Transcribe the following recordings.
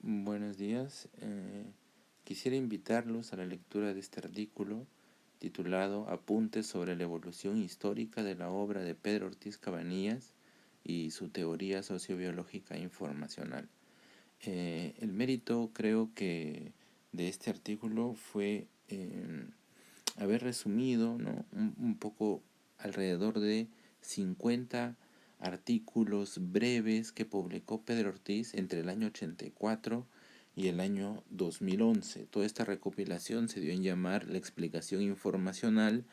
Buenos días. Quisiera invitarlos a la lectura de este artículo titulado Apuntes sobre la evolución histórica de la obra de Pedro Ortiz Cabanillas y su teoría sociobiológica informacional. El mérito, creo que, de este artículo fue haber resumido, ¿no?, un poco alrededor de 50 artículos breves que publicó Pedro Ortiz entre el año 84 y el año 2011. Toda esta recopilación se dio en llamar La explicación informacional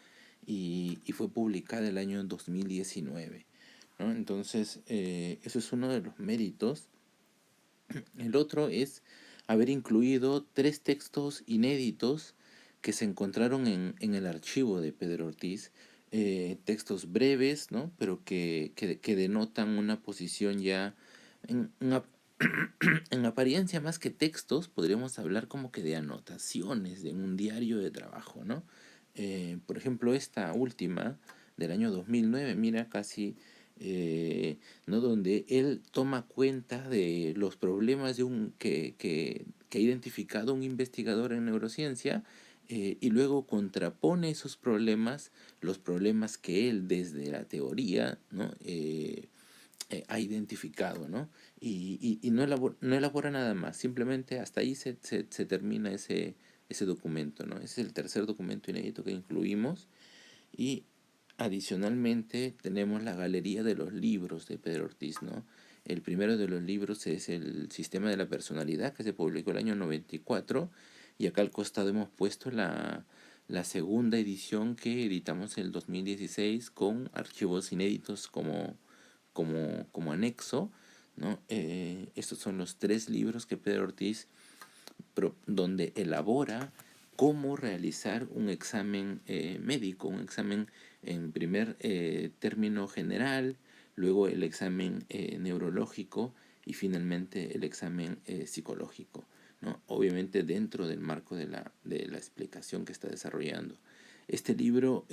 y fue publicada el año 2019, ¿no? Entonces, eso es uno de los méritos. El otro es haber incluido 3 textos inéditos que se encontraron en el archivo de Pedro Ortiz, textos breves, ¿no?, pero que denotan una posición ya en en apariencia, más que textos, podríamos hablar como que de anotaciones de un diario de trabajo, ¿no? Por ejemplo, esta última del año 2009, mira, casi, ¿no?, donde él toma cuenta de los problemas que ha identificado un investigador en neurociencia, y luego contrapone esos problemas, los problemas que él desde la teoría, ¿no?, ha identificado, ¿no? Y no elabora nada más, simplemente hasta ahí se termina ese documento, ¿no? Ese es el tercer documento inédito que incluimos. Y adicionalmente tenemos la galería de los libros de Pedro Ortiz, ¿no? El primero de los libros es El sistema de la personalidad, que se publicó el año 94, y acá al costado hemos puesto la segunda edición que editamos en el 2016 con archivos inéditos como anexo, ¿no? Estos son los 3 libros que Pedro Ortiz, donde elabora cómo realizar un examen médico, un examen en primer término general, luego el examen neurológico y finalmente el examen psicológico, ¿no? Obviamente dentro del marco de la explicación que está desarrollando. Este libro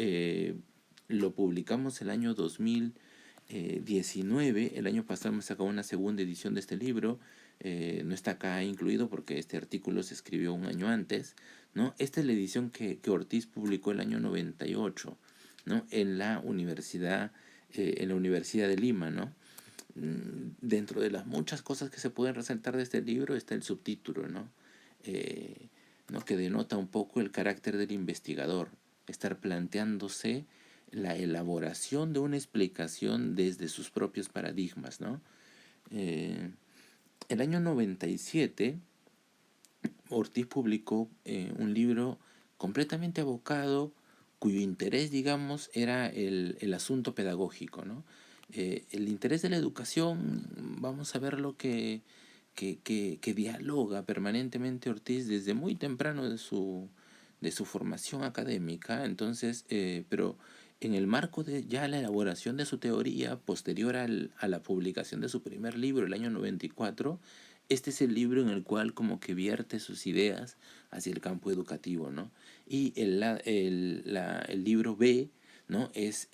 lo publicamos el año 2019. El año pasado hemos sacado una segunda edición de este libro. No está acá incluido porque este artículo se escribió un año antes, ¿no? Esta es la edición que Ortiz publicó el año 98, ¿no?, en la Universidad de Lima, ¿no? Dentro de las muchas cosas que se pueden resaltar de este libro está el subtítulo, ¿no? ¿No?, que denota un poco el carácter del investigador, estar planteándose la elaboración de una explicación desde sus propios paradigmas, ¿no? El año 97, Ortiz publicó un libro completamente abocado, cuyo interés, digamos, era el asunto pedagógico, ¿no? El interés de la educación, vamos a ver lo que dialoga permanentemente Ortiz desde muy temprano de su formación académica. Entonces, pero en el marco de ya la elaboración de su teoría posterior a la publicación de su primer libro, el año 94, este es el libro en el cual como que vierte sus ideas hacia el campo educativo, ¿no? Y el libro B, ¿no?, es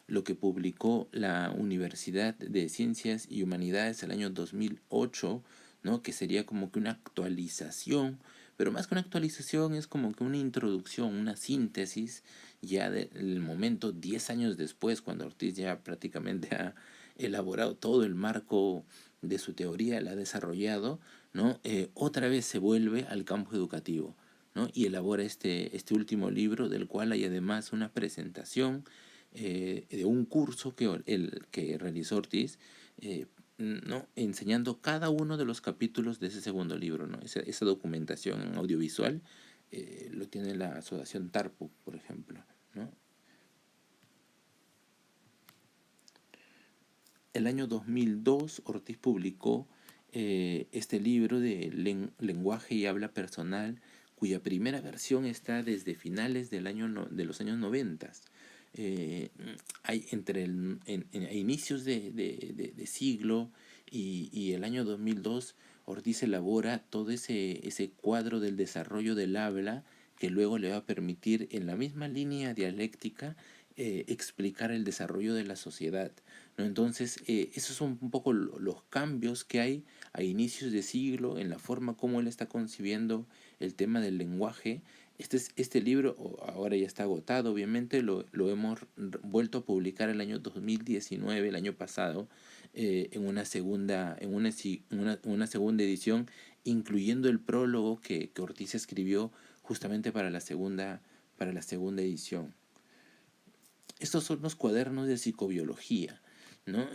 lo que publicó la Universidad de Ciencias y Humanidades el año 2008, ¿no?, que sería como que una actualización, pero más que una actualización es como que una introducción, una síntesis ya del momento 10 años después, cuando Ortiz ya prácticamente ha elaborado todo el marco de su teoría, la ha desarrollado, ¿no? Otra vez se vuelve al campo educativo, ¿no?, y elabora este último libro, del cual hay además una presentación de un curso que realizó Ortiz, ¿no?, enseñando cada uno de los capítulos de ese segundo libro, ¿no? Esa documentación audiovisual lo tiene la Asociación Tarpu, por ejemplo, ¿no? El año 2002, Ortiz publicó este libro de lenguaje y habla personal, cuya primera versión está desde finales de los años 90. Hay a inicios de siglo y el año 2002, Ortiz elabora todo ese cuadro del desarrollo del habla, que luego le va a permitir, en la misma línea dialéctica, explicar el desarrollo de la sociedad, ¿no? Entonces, esos son un poco los cambios que hay a inicios de siglo en la forma como él está concibiendo el tema del lenguaje. Este libro ahora ya está agotado, obviamente, lo hemos vuelto a publicar el año 2019, el año pasado, en una segunda edición, incluyendo el prólogo que Ortiz escribió justamente para la segunda edición. Estos son los cuadernos de psicobiología, ¿no?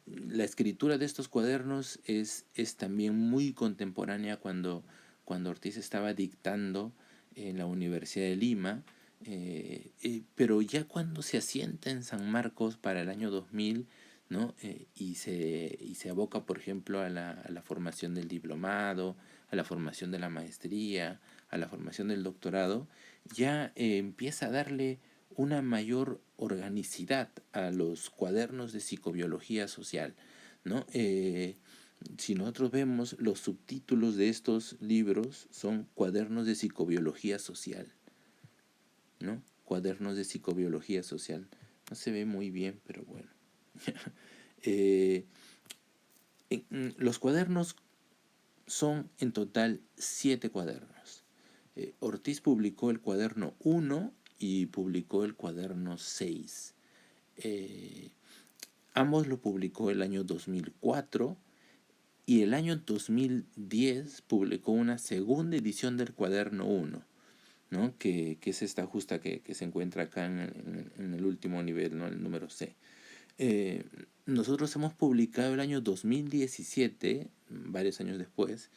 La escritura de estos cuadernos es también muy contemporánea cuando Ortiz estaba dictando en la Universidad de Lima, pero ya cuando se asienta en San Marcos para el año 2000, ¿no? Y se aboca, por ejemplo, a la formación del diplomado, a la formación de la maestría, a la formación del doctorado, ya empieza a darle una mayor organicidad a los cuadernos de psicobiología social, ¿no? Si nosotros vemos los subtítulos de estos libros son cuadernos de psicobiología social, ¿no? Cuadernos de psicobiología social. No se ve muy bien, pero bueno. Los cuadernos son en total 7 cuadernos. Ortiz publicó el cuaderno 1 y publicó el cuaderno 6. Ambos lo publicó el año 2004 y el año 2010 publicó una segunda edición del cuaderno 1, ¿no? que es esta justa que se encuentra acá en el último nivel, ¿no? El número C. Nosotros hemos publicado el año 2017, varios años después,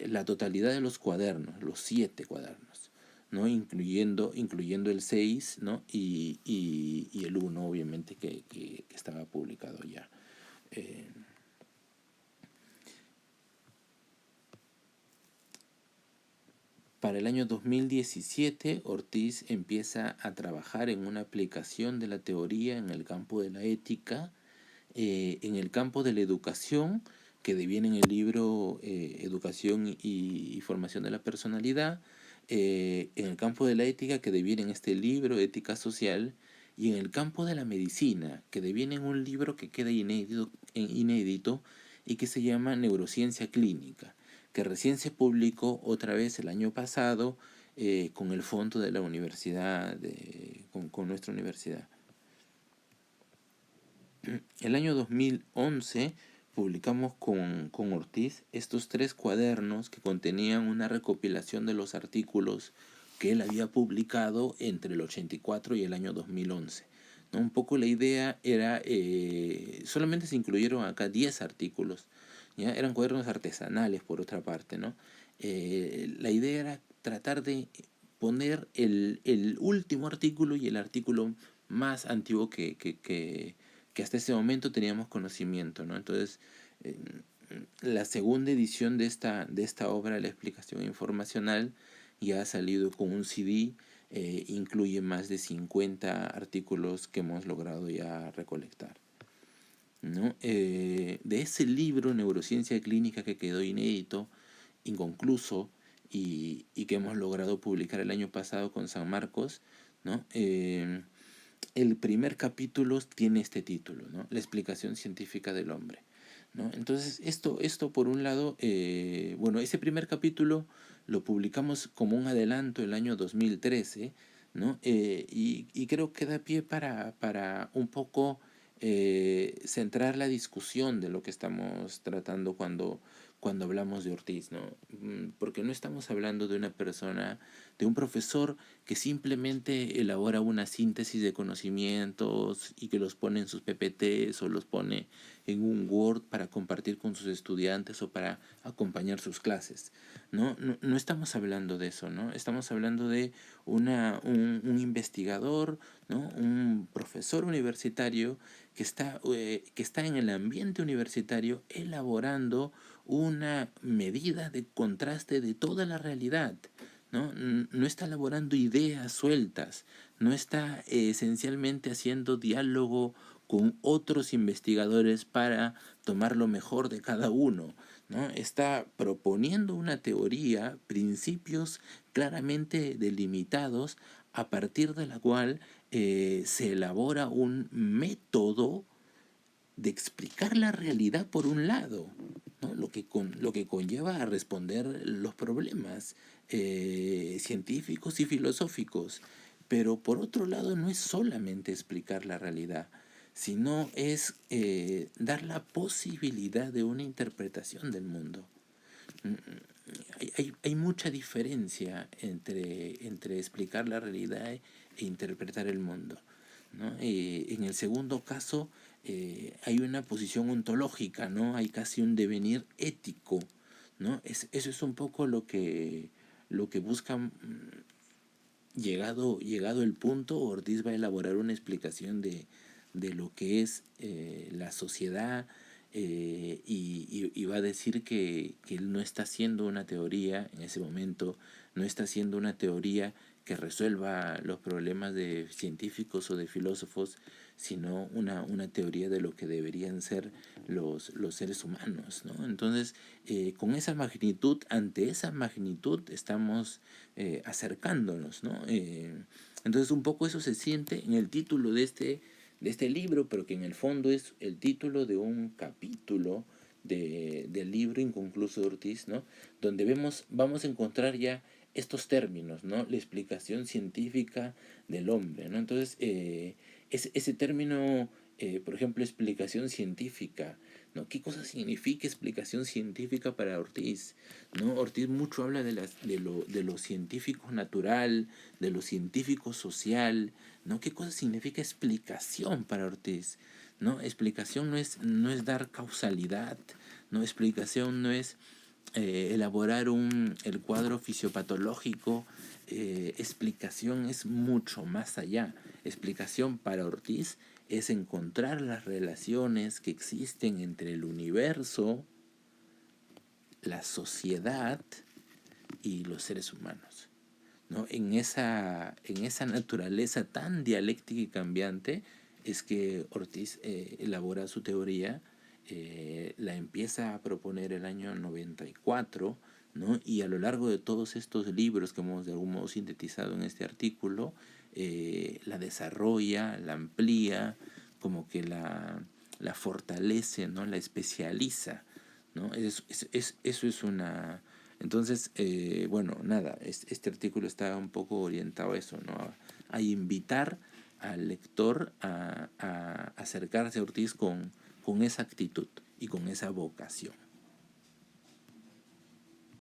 la totalidad de los cuadernos, los 7 cuadernos, ¿no? Incluyendo el 6, ¿no? y el 1, obviamente, que estaba publicado ya. Para el año 2017, Ortiz empieza a trabajar en una aplicación de la teoría en el campo de la ética, en el campo de la educación, que deviene en el libro Educación y Formación de la Personalidad, en el campo de la ética, que deviene en este libro Ética Social, y en el campo de la medicina, que deviene en un libro que queda inédito y que se llama Neurociencia Clínica, que recién se publicó otra vez el año pasado con el fondo de la universidad, con nuestra universidad. El año 2011 publicamos con Ortiz estos 3 cuadernos que contenían una recopilación de los artículos que él había publicado entre el 84 y el año 2011. ¿No? Un poco la idea era, solamente se incluyeron acá 10 artículos, ¿ya? Eran cuadernos artesanales por otra parte, ¿no? La idea era tratar de poner el último artículo y el artículo más antiguo que hasta ese momento teníamos conocimiento, ¿no? Entonces, la segunda edición de esta obra, La explicación informacional, ya ha salido con un CD, incluye más de 50 artículos que hemos logrado ya recolectar, ¿no? De ese libro, Neurociencia Clínica, que quedó inédito, inconcluso, y que hemos logrado publicar el año pasado con San Marcos, ¿no? El primer capítulo tiene este título, ¿no? La explicación científica del hombre, ¿no? Entonces, esto por un lado, bueno, ese primer capítulo lo publicamos como un adelanto el año 2013, ¿no? Y creo que da pie para un poco centrar la discusión de lo que estamos tratando cuando hablamos de Ortiz, ¿no? Porque no estamos hablando de una persona, de un profesor que simplemente elabora una síntesis de conocimientos y que los pone en sus PPTs o los pone en un Word para compartir con sus estudiantes o para acompañar sus clases. No estamos hablando de eso, ¿no? Estamos hablando de un investigador, ¿no? Un profesor universitario que está en el ambiente universitario elaborando una medida de contraste de toda la realidad, ¿no? No está elaborando ideas sueltas, no está esencialmente haciendo diálogo con otros investigadores para tomar lo mejor de cada uno, ¿no? Está proponiendo una teoría, principios claramente delimitados, a partir de la cual se elabora un método de explicar la realidad por un lado, ¿no? Lo que conlleva a responder los problemas científicos y filosóficos. Pero por otro lado no es solamente explicar la realidad, sino es dar la posibilidad de una interpretación del mundo. Hay mucha diferencia entre explicar la realidad e interpretar el mundo, ¿no? En el segundo caso hay una posición ontológica, ¿no? Hay casi un devenir ético, ¿no? Eso es un poco lo que busca. Llegado el punto, Ortiz va a elaborar una explicación de lo que es la sociedad y va a decir que él no está haciendo una teoría en ese momento, no está haciendo una teoría que resuelva los problemas de científicos o de filósofos, sino una teoría de lo que deberían ser los seres humanos, ¿no? Entonces, con esa magnitud, ante esa magnitud, estamos acercándonos, ¿no? Entonces, un poco eso se siente en el título de este libro, pero que en el fondo es el título de un capítulo del libro inconcluso de Ortiz, ¿no? Donde vamos a encontrar ya estos términos, ¿no? La explicación científica del hombre, ¿no? Entonces, ese término, por ejemplo, explicación científica, ¿no? ¿Qué cosa significa explicación científica para Ortiz? ¿No? Ortiz mucho habla de lo científico natural, de lo científico social, ¿no? ¿Qué cosa significa explicación para Ortiz? ¿No? Explicación no es dar causalidad, ¿no? Explicación no es elaborar el cuadro fisiopatológico. Explicación es mucho más allá. Explicación para Ortiz es encontrar las relaciones que existen entre el universo, la sociedad y los seres humanos, ¿no? En esa naturaleza tan dialéctica y cambiante es que Ortiz elabora su teoría, la empieza a proponer el año 94, ¿no? Y a lo largo de todos estos libros que hemos de algún modo sintetizado en este artículo, la desarrolla, la amplía, como que la fortalece, ¿no? La especializa, ¿no? Eso es una... Entonces, bueno, nada, este artículo está un poco orientado a eso, ¿no? A invitar al lector a acercarse a Ortiz con esa actitud y con esa vocación.